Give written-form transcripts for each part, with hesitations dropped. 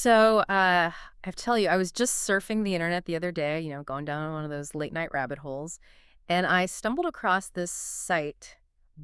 So, I have to tell you, I was just surfing the internet the other day, going down one of those late night rabbit holes, and I stumbled across this site,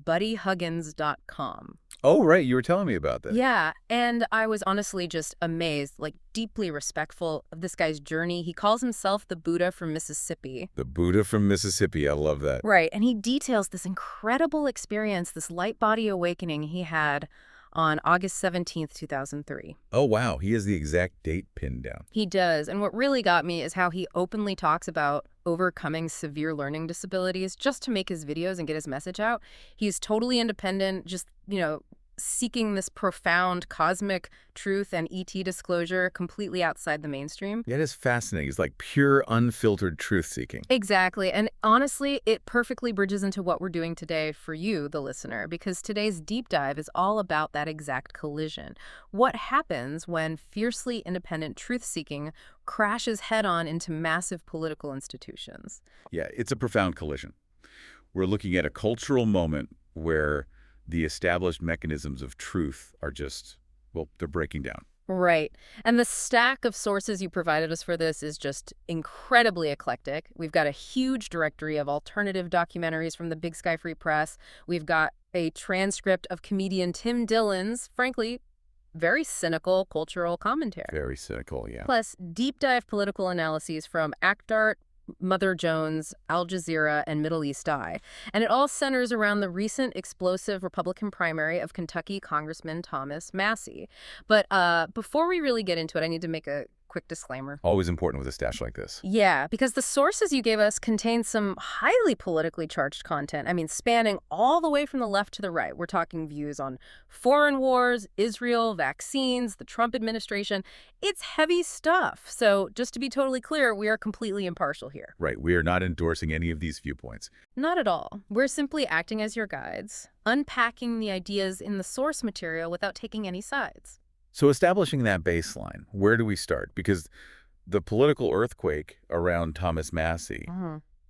buddyhuggins.com. Oh, right. You were telling me about that. Yeah, and I was honestly just amazed, like deeply respectful of this guy's journey. He calls himself the Buddha from Mississippi. The Buddha from Mississippi. I love that. Right, and he details this incredible experience, this light body awakening he had on August 17th, 2003. Oh, wow. He has the exact date pinned down. He does. And what really got me is how he openly talks about overcoming severe learning disabilities just to make his videos and get his message out. He's totally independent, just, seeking this profound cosmic truth and ET disclosure completely outside the mainstream. Yeah, it is fascinating. It's like pure, unfiltered truth-seeking. Exactly. And honestly, it perfectly bridges into what we're doing today for you, the listener, because today's deep dive is all about that exact collision. What happens when fiercely independent truth-seeking crashes head-on into massive political institutions? Yeah, it's a profound collision. We're looking at a cultural moment where the established mechanisms of truth are just, well, they're breaking down. Right. And the stack of sources you provided us for this is just incredibly eclectic. We've got a huge directory of alternative documentaries from the Big Sky Free Press. We've got a transcript of comedian Tim Dillon's, frankly, very cynical cultural commentary. Very cynical, yeah. Plus, deep dive political analyses from ACTART, Mother Jones, Al Jazeera, and Middle East Eye. And it all centers around the recent explosive Republican primary of Kentucky Congressman Thomas Massie. But before we really get into it, I need to make a quick disclaimer. Always important with a stash like this. Yeah, because the sources you gave us contain some highly politically charged content. I mean, spanning all the way from the left to the right. We're talking views on foreign wars, Israel, vaccines, the Trump administration. It's heavy stuff. So just to be totally clear, we are completely impartial here. Right. We are not endorsing any of these viewpoints. Not at all. We're simply acting as your guides, unpacking the ideas in the source material without taking any sides. So establishing that baseline, where do we start? Because the political earthquake around Thomas Massie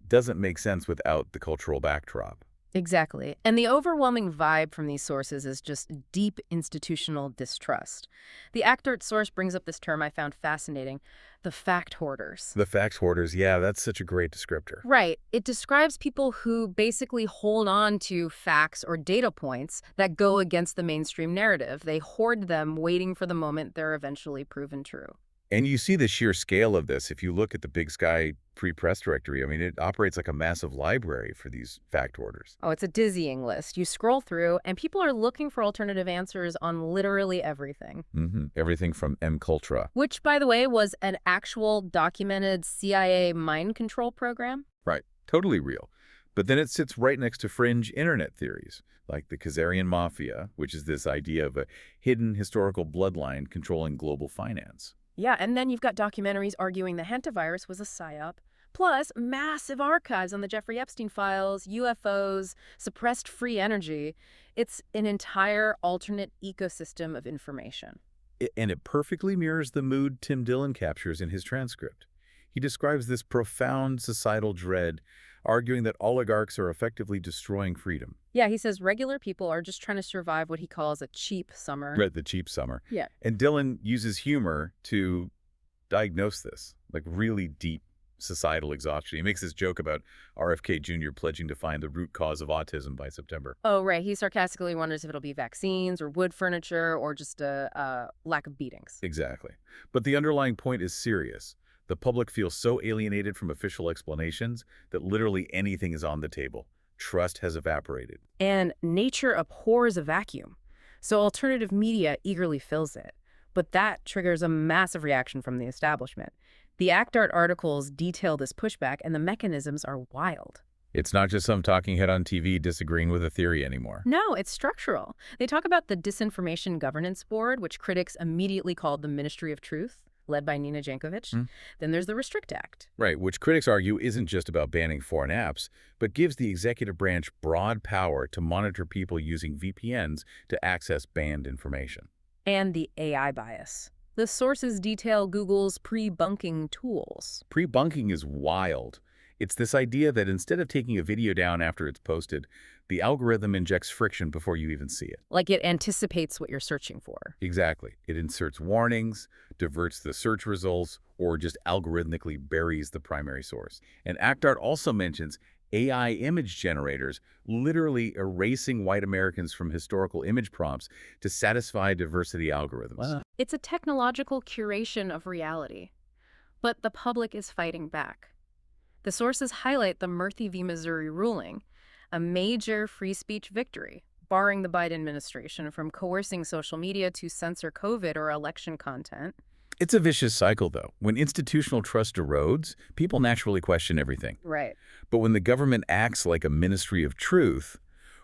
doesn't make sense without the cultural backdrop. Exactly. And the overwhelming vibe from these sources is just deep institutional distrust. The ACTART source brings up this term I found fascinating, the fact hoarders. The facts hoarders, yeah, that's such a great descriptor. Right. It describes people who basically hold on to facts or data points that go against the mainstream narrative. They hoard them, waiting for the moment they're eventually proven true. And you see the sheer scale of this if you look at the Big Sky Free Press directory. I mean, it operates like a massive library for these fact hoarders. Oh, it's a dizzying list. You scroll through, and people are looking for alternative answers on literally everything. Everything from MKultra. Which, by the way, was an actual documented CIA mind control program. Right. Totally real. But then it sits right next to fringe internet theories, like the Khazarian Mafia, which is this idea of a hidden historical bloodline controlling global finance. Yeah, and then you've got documentaries arguing the hantavirus was a psyop, plus massive archives on the Jeffrey Epstein files, UFOs, suppressed free energy. It's an entire alternate ecosystem of information. And it perfectly mirrors the mood Tim Dillon captures in his transcript. He describes this profound societal dread, arguing that oligarchs are effectively destroying freedom. Yeah, he says regular people are just trying to survive what he calls a cheap summer. Right, the cheap summer. Yeah. And Dillon uses humor to diagnose this, like really deep societal exhaustion. He makes this joke about RFK Jr. pledging to find the root cause of autism by September. Oh, right. He sarcastically wonders if it'll be vaccines or wood furniture or just a lack of beatings. Exactly. But the underlying point is serious. The public feels so alienated from official explanations that literally anything is on the table. Trust has evaporated. And nature abhors a vacuum, so alternative media eagerly fills it. But that triggers a massive reaction from the establishment. The ACTART articles detail this pushback, and the mechanisms are wild. It's not just some talking head on TV disagreeing with a theory anymore. No, it's structural. They talk about the Disinformation Governance Board, which critics immediately called the Ministry of Truth, led by Nina Jankovic. Then there's the Restrict Act. Right, which critics argue isn't just about banning foreign apps, but gives the executive branch broad power to monitor people using VPNs to access banned information. And the AI bias. The sources detail Google's pre-bunking tools. Pre-bunking is wild. It's this idea that instead of taking a video down after it's posted, the algorithm injects friction before you even see it. Like it anticipates what you're searching for. Exactly. It inserts warnings, diverts the search results, or just algorithmically buries the primary source. And ActArt also mentions AI image generators literally erasing white Americans from historical image prompts to satisfy diversity algorithms. Wow. It's a technological curation of reality. But the public is fighting back. The sources highlight the Murthy v. Missouri ruling, a major free speech victory, barring the Biden administration from coercing social media to censor COVID or election content. It's a vicious cycle, though. When institutional trust erodes, people naturally question everything. Right. But when the government acts like a ministry of truth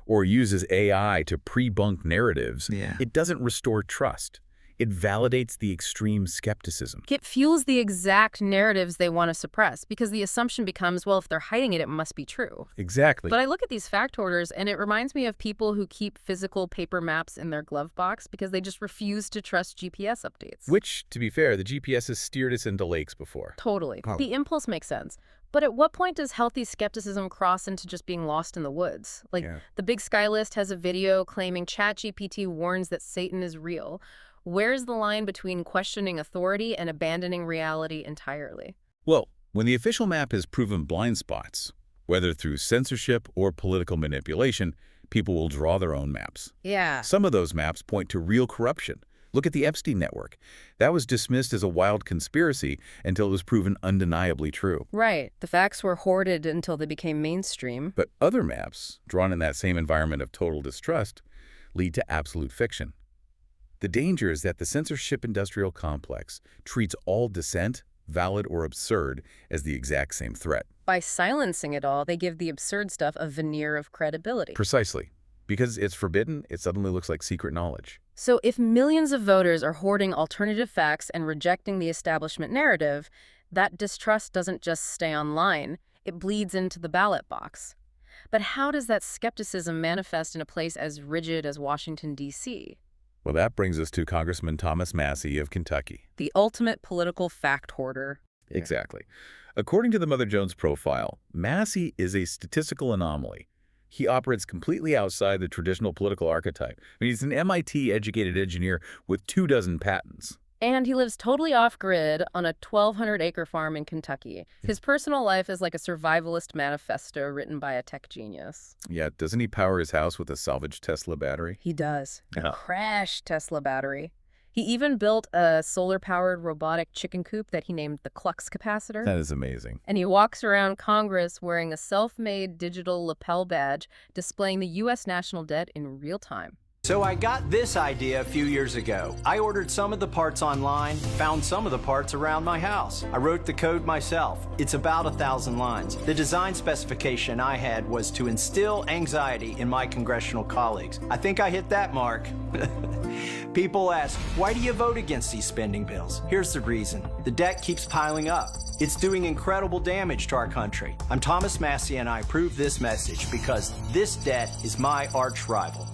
or uses AI to pre-bunk narratives, it doesn't restore trust. It validates the extreme skepticism. It fuels the exact narratives they want to suppress because the assumption becomes, well, if they're hiding it, it must be true. Exactly. But I look at these fact hoarders and it reminds me of people who keep physical paper maps in their glove box because they just refuse to trust GPS updates. Which, to be fair, the GPS has steered us into lakes before. Totally. The impulse makes sense. But at what point does healthy skepticism cross into just being lost in the woods? Like, the Big Sky List has a video claiming ChatGPT warns that Satan is real. Where's the line between questioning authority and abandoning reality entirely? Well, when the official map has proven blind spots, whether through censorship or political manipulation, people will draw their own maps. Yeah. Some of those maps point to real corruption. Look at the Epstein network. That was dismissed as a wild conspiracy until it was proven undeniably true. Right. The facts were hoarded until they became mainstream. But other maps, drawn in that same environment of total distrust, lead to absolute fiction. The danger is that the censorship industrial complex treats all dissent, valid or absurd, as the exact same threat. By silencing it all, they give the absurd stuff a veneer of credibility. Precisely. Because it's forbidden, it suddenly looks like secret knowledge. So if millions of voters are hoarding alternative facts and rejecting the establishment narrative, that distrust doesn't just stay online, it bleeds into the ballot box. But how does that skepticism manifest in a place as rigid as Washington, D.C.? Well, that brings us to Congressman Thomas Massie of Kentucky. The ultimate political fact hoarder. Exactly. According to the Mother Jones profile, Massie is a statistical anomaly. He operates completely outside the traditional political archetype. He's an MIT-educated engineer with 24 patents. And he lives totally off-grid on a 1,200-acre farm in Kentucky. His personal life is like a survivalist manifesto written by a tech genius. Yeah, doesn't he power his house with a salvaged Tesla battery? He does. A crashed Tesla battery. He even built a solar-powered robotic chicken coop that he named the Clux capacitor. That is amazing. And he walks around Congress wearing a self-made digital lapel badge displaying the U.S. national debt in real time. So I got this idea a few years ago. I ordered some of the parts online, found some of the parts around my house. I wrote the code myself. It's about 1,000 lines. The design specification I had was to instill anxiety in my congressional colleagues. I think I hit that mark. People ask, why do you vote against these spending bills? Here's the reason. The debt keeps piling up. It's doing incredible damage to our country. I'm Thomas Massie, and I approve this message because this debt is my arch rival.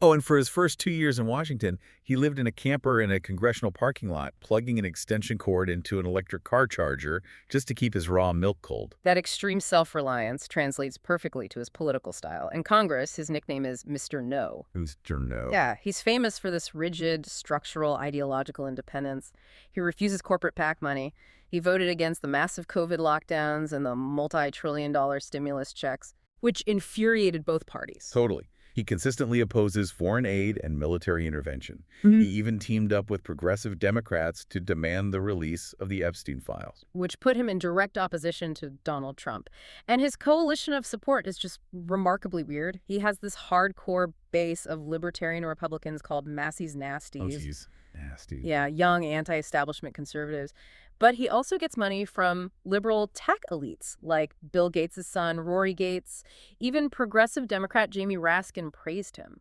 Oh, and for his first 2 years in Washington, he lived in a camper in a congressional parking lot, plugging an extension cord into an electric car charger just to keep his raw milk cold. That extreme self-reliance translates perfectly to his political style. In Congress, his nickname is Mr. No. Mr. No. Yeah, he's famous for this rigid, structural, ideological independence. He refuses corporate PAC money. He voted against the massive COVID lockdowns and the multi-trillion-dollar stimulus checks, which infuriated both parties. Totally. He consistently opposes foreign aid and military intervention. He even teamed up with progressive Democrats to demand the release of the Epstein files, which put him in direct opposition to Donald Trump. And his coalition of support is just remarkably weird. He has this hardcore base of libertarian Republicans called Massie's Nasties. Oh, geez. Nasty. Yeah, young anti-establishment conservatives. But he also gets money from liberal tech elites like Bill Gates' son, Rory Gates. Even progressive Democrat Jamie Raskin praised him.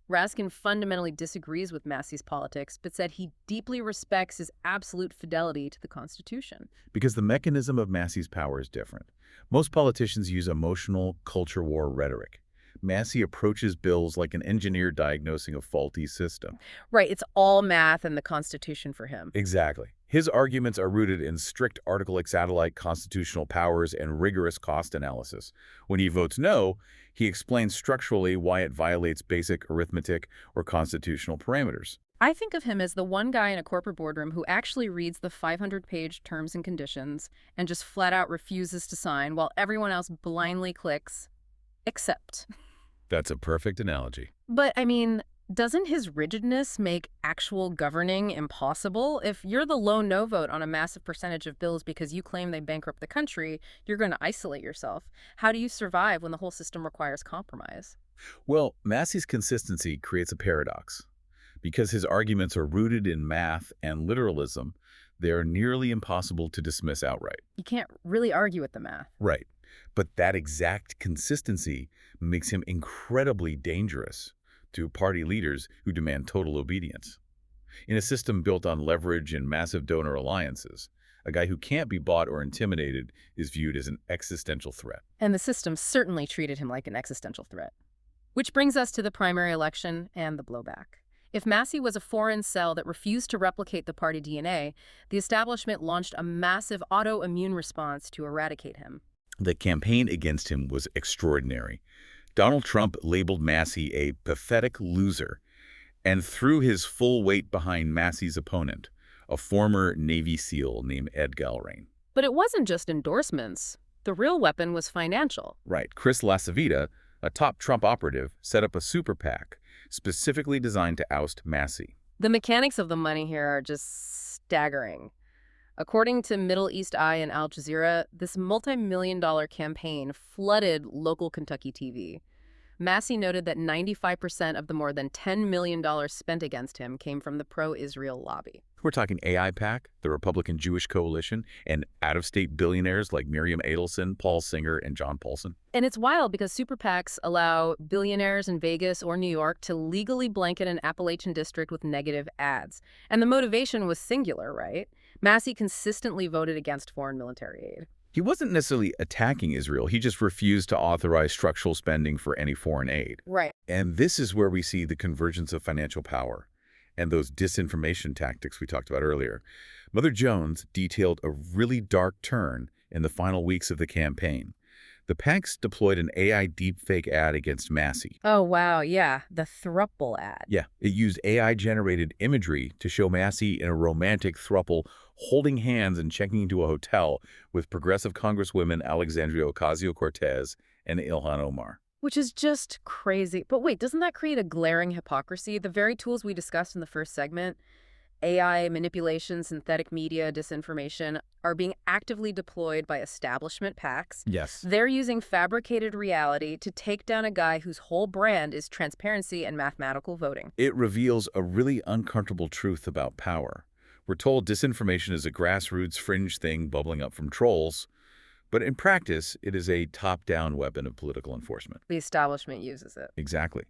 Raskin fundamentally disagrees with Massie's politics, but said he deeply respects his absolute fidelity to the Constitution. Because the mechanism of Massie's power is different. Most politicians use emotional culture war rhetoric. Massie approaches bills like an engineer diagnosing a faulty system. Right, it's all math and the Constitution for him. Exactly. His arguments are rooted in strict Article-8 constitutional powers and rigorous cost analysis. When he votes no, he explains structurally why it violates basic arithmetic or constitutional parameters. I think of him as the one guy in a corporate boardroom who actually reads the 500-page terms and conditions and just flat out refuses to sign while everyone else blindly clicks, accept. That's a perfect analogy. But, I mean, doesn't his rigidness make actual governing impossible? If you're the lone no vote on a massive percentage of bills because you claim they bankrupt the country, you're going to isolate yourself. How do you survive when the whole system requires compromise? Well, Massie's consistency creates a paradox. Because his arguments are rooted in math and literalism, they are nearly impossible to dismiss outright. You can't really argue with the math. Right. But that exact consistency makes him incredibly dangerous to party leaders who demand total obedience. In a system built on leverage and massive donor alliances, a guy who can't be bought or intimidated is viewed as an existential threat. And the system certainly treated him like an existential threat. Which brings us to the primary election and the blowback. If Massie was a foreign cell that refused to replicate the party DNA, the establishment launched a massive autoimmune response to eradicate him. The campaign against him was extraordinary. Donald Trump labeled Massie a pathetic loser and threw his full weight behind Massie's opponent, a former Navy SEAL named Ed Galrain. But it wasn't just endorsements. The real weapon was financial. Right. Chris LaCivita, a top Trump operative, set up a super PAC specifically designed to oust Massie. The mechanics of the money here are just staggering. According to Middle East Eye and Al Jazeera, this multi-million-dollar campaign flooded local Kentucky TV. Massie noted that 95% of the more than $10 million spent against him came from the pro-Israel lobby. We're talking AI PAC, the Republican Jewish Coalition, and out-of-state billionaires like Miriam Adelson, Paul Singer, and John Paulson. And it's wild because super PACs allow billionaires in Vegas or New York to legally blanket an Appalachian district with negative ads. And the motivation was singular, right? Massie consistently voted against foreign military aid. He wasn't necessarily attacking Israel. He just refused to authorize structural spending for any foreign aid. Right. And this is where we see the convergence of financial power and those disinformation tactics we talked about earlier. Mother Jones detailed a really dark turn in the final weeks of the campaign. The PACs deployed an AI deepfake ad against Massie. Oh, wow, yeah, the Thruple ad. Yeah, it used AI-generated imagery to show Massie in a romantic throuple holding hands and checking into a hotel with progressive Congresswomen Alexandria Ocasio-Cortez and Ilhan Omar. Which is just crazy. But wait, doesn't that create a glaring hypocrisy? The very tools we discussed in the first segment, AI, manipulation, synthetic media, disinformation, are being actively deployed by establishment PACs. Yes. They're using fabricated reality to take down a guy whose whole brand is transparency and mathematical voting. It reveals a really uncomfortable truth about power. We're told disinformation is a grassroots fringe thing bubbling up from trolls, but in practice, it is a top-down weapon of political enforcement. The establishment uses it. Exactly.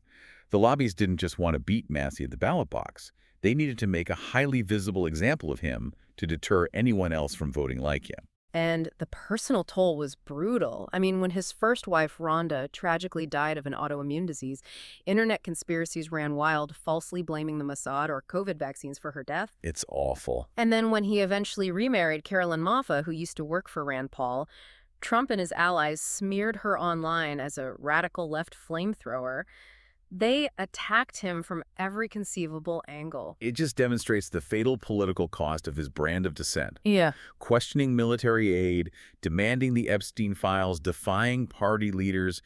The lobbies didn't just want to beat Massie at the ballot box. They needed to make a highly visible example of him to deter anyone else from voting like him. And the personal toll was brutal. I mean, when his first wife, Rhonda, tragically died of an autoimmune disease, internet conspiracies ran wild, falsely blaming the Mossad or COVID vaccines for her death. It's awful. And then when he eventually remarried Carolyn Moffa, who used to work for Rand Paul, Trump and his allies smeared her online as a radical left flamethrower. They attacked him from every conceivable angle. It just demonstrates the fatal political cost of his brand of dissent. Yeah. Questioning military aid, demanding the Epstein files, defying party leaders.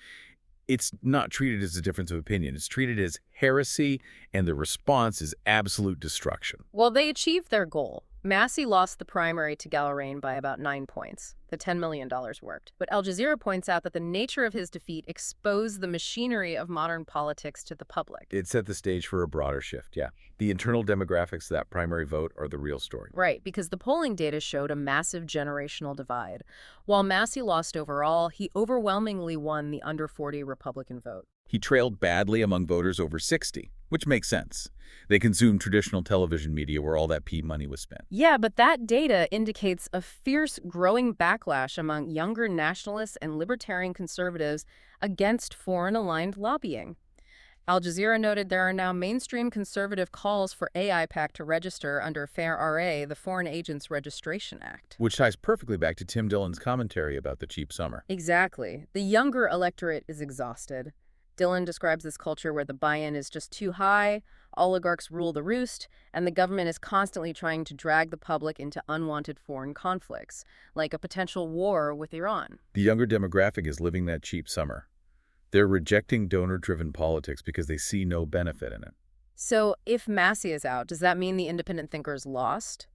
It's not treated as a difference of opinion. It's treated as heresy, and the response is absolute destruction. Well, they achieved their goal. Massie lost the primary to Galrain by about 9 points. The $10 million worked. But Al Jazeera points out that the nature of his defeat exposed the machinery of modern politics to the public. It set the stage for a broader shift, yeah. The internal demographics of that primary vote are the real story. Right, because the polling data showed a massive generational divide. While Massie lost overall, he overwhelmingly won the under 40 Republican vote. He trailed badly among voters over 60, which makes sense. They consume traditional television media where all that P money was spent. Yeah, but that data indicates a fierce growing backlash among younger nationalists and libertarian conservatives against foreign-aligned lobbying. Al Jazeera noted there are now mainstream conservative calls for AIPAC to register under FAIR-RA, the Foreign Agents Registration Act. Which ties perfectly back to Tim Dillon's commentary about the cheap summer. Exactly. The younger electorate is exhausted. Dillon describes this culture where the buy-in is just too high, oligarchs rule the roost, and the government is constantly trying to drag the public into unwanted foreign conflicts, like a potential war with Iran. The younger demographic is living that cheap summer. They're rejecting donor-driven politics because they see no benefit in it. So if Massie is out, does that mean the independent thinkers lost?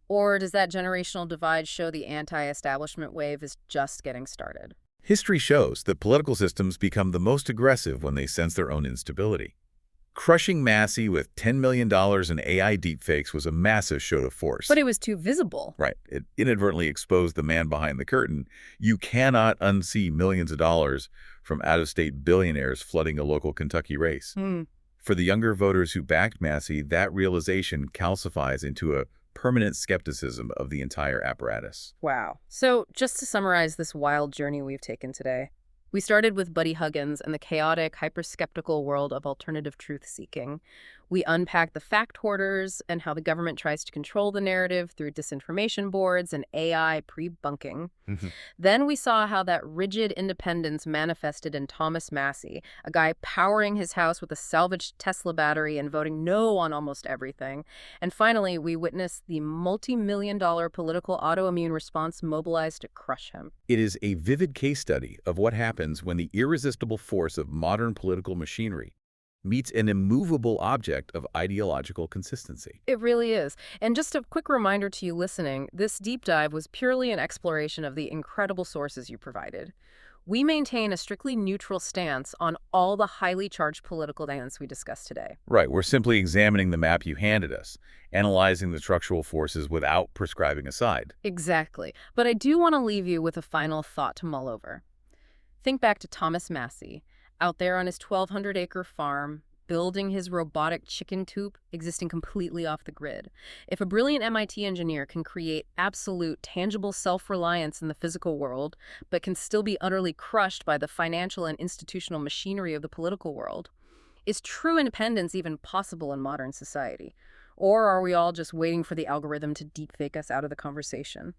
Or does that generational divide show the anti-establishment wave is just getting started? History shows that political systems become the most aggressive when they sense their own instability. Crushing Massie with $10 million in AI deepfakes was a massive show of force. But it was too visible. Right. It inadvertently exposed the man behind the curtain. You cannot unsee millions of dollars from out-of-state billionaires flooding a local Kentucky race. For the younger voters who backed Massie, that realization calcifies into a permanent skepticism of the entire apparatus. Wow. So just to summarize this wild journey we've taken today, we started with Buddy Huggins and the chaotic, hyper-skeptical world of alternative truth-seeking. We unpacked the fact hoarders and how the government tries to control the narrative through disinformation boards and AI pre-bunking. Then we saw how that rigid independence manifested in Thomas Massie, a guy powering his house with a salvaged Tesla battery and voting no on almost everything. And finally, we witnessed the multi-million-dollar political autoimmune response mobilized to crush him. It is a vivid case study of what happens when the irresistible force of modern political machinery meets an immovable object of ideological consistency. It really is. And just a quick reminder to you listening, this deep dive was purely an exploration of the incredible sources you provided. We maintain a strictly neutral stance on all the highly charged political dynamics we discussed today. Right, we're simply examining the map you handed us, analyzing the structural forces without prescribing a side. Exactly. But I do want to leave you with a final thought to mull over. Think back to Thomas Massie, out there on his 1,200-acre farm, building his robotic chicken coop, existing completely off the grid. If a brilliant MIT engineer can create absolute, tangible self-reliance in the physical world, but can still be utterly crushed by the financial and institutional machinery of the political world, is true independence even possible in modern society? Or are we all just waiting for the algorithm to deepfake us out of the conversation?